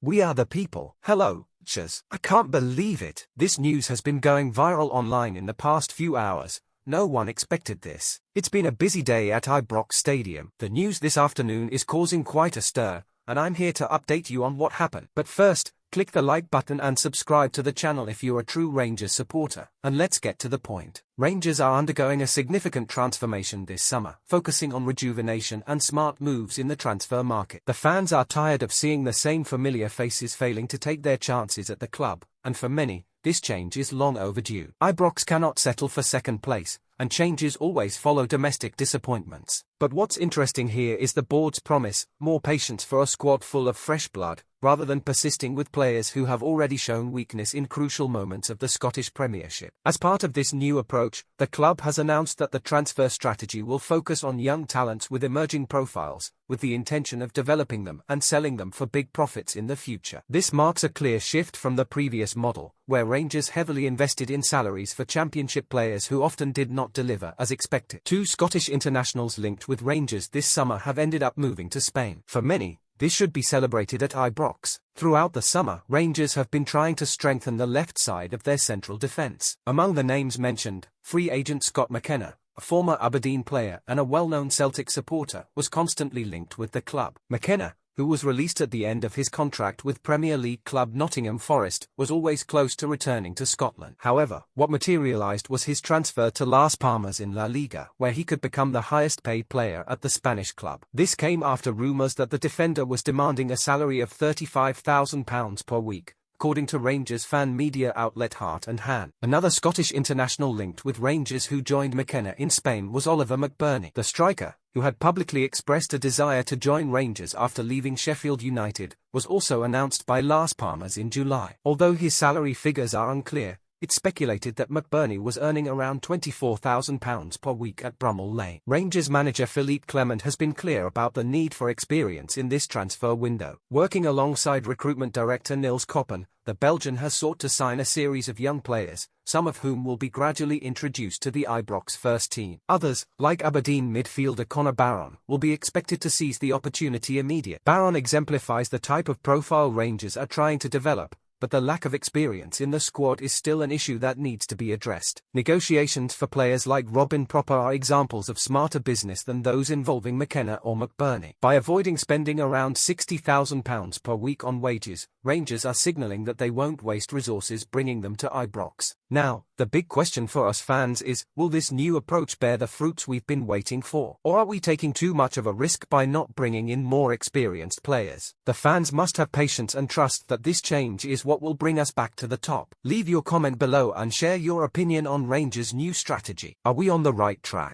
We are the people. Hello, Chaz. I can't believe it. This news has been going viral online in the past few hours. No one expected this. It's been a busy day at Ibrox Stadium. The news this afternoon is causing quite a stir, and I'm here to update you on what happened. But first, click the like button and subscribe to the channel if you're a true Rangers supporter. And let's get to the point. Rangers are undergoing a significant transformation this summer, focusing on rejuvenation and smart moves in the transfer market. The fans are tired of seeing the same familiar faces failing to take their chances at the club, and for many, this change is long overdue. Ibrox cannot settle for second place, and changes always follow domestic disappointments. But what's interesting here is the board's promise: more patience for a squad full of fresh blood, rather than persisting with players who have already shown weakness in crucial moments of the Scottish Premiership. As part of this new approach, the club has announced that the transfer strategy will focus on young talents with emerging profiles, with the intention of developing them and selling them for big profits in the future. This marks a clear shift from the previous model, where Rangers heavily invested in salaries for Championship players who often did not deliver as expected. Two Scottish internationals linked with Rangers this summer have ended up moving to Spain. For many, this should be celebrated at Ibrox. Throughout the summer, Rangers have been trying to strengthen the left side of their central defence. Among the names mentioned, free agent Scott McKenna, a former Aberdeen player and a well-known Celtic supporter, was constantly linked with the club. McKenna, who was released at the end of his contract with Premier League club Nottingham Forest, was always close to returning to Scotland. However, what materialised was his transfer to Las Palmas in La Liga, where he could become the highest-paid player at the Spanish club. This came after rumours that the defender was demanding a salary of £35,000 per week, according to Rangers fan media outlet Heart and Hand. Another Scottish international linked with Rangers who joined McKenna in Spain was Oliver McBurnie. The striker, who had publicly expressed a desire to join Rangers after leaving Sheffield United, was also announced by Las Palmas in July. Although his salary figures are unclear, it's speculated that McBurnie was earning around £24,000 per week at Brummel Lane. Rangers manager Philippe Clement has been clear about the need for experience in this transfer window. Working alongside recruitment director Niels Koppen, the Belgian has sought to sign a series of young players, some of whom will be gradually introduced to the Ibrox first team. Others, like Aberdeen midfielder Connor Barron, will be expected to seize the opportunity immediately. Barron exemplifies the type of profile Rangers are trying to develop, but the lack of experience in the squad is still an issue that needs to be addressed. Negotiations for players like Robin Propper are examples of smarter business than those involving McKenna or McBurnie. By avoiding spending around £60,000 per week on wages, Rangers are signalling that they won't waste resources bringing them to Ibrox. Now, the big question for us fans is, will this new approach bear the fruits we've been waiting for? Or are we taking too much of a risk by not bringing in more experienced players? The fans must have patience and trust that this change is what will bring us back to the top. Leave your comment below and share your opinion on Rangers' new strategy. Are we on the right track?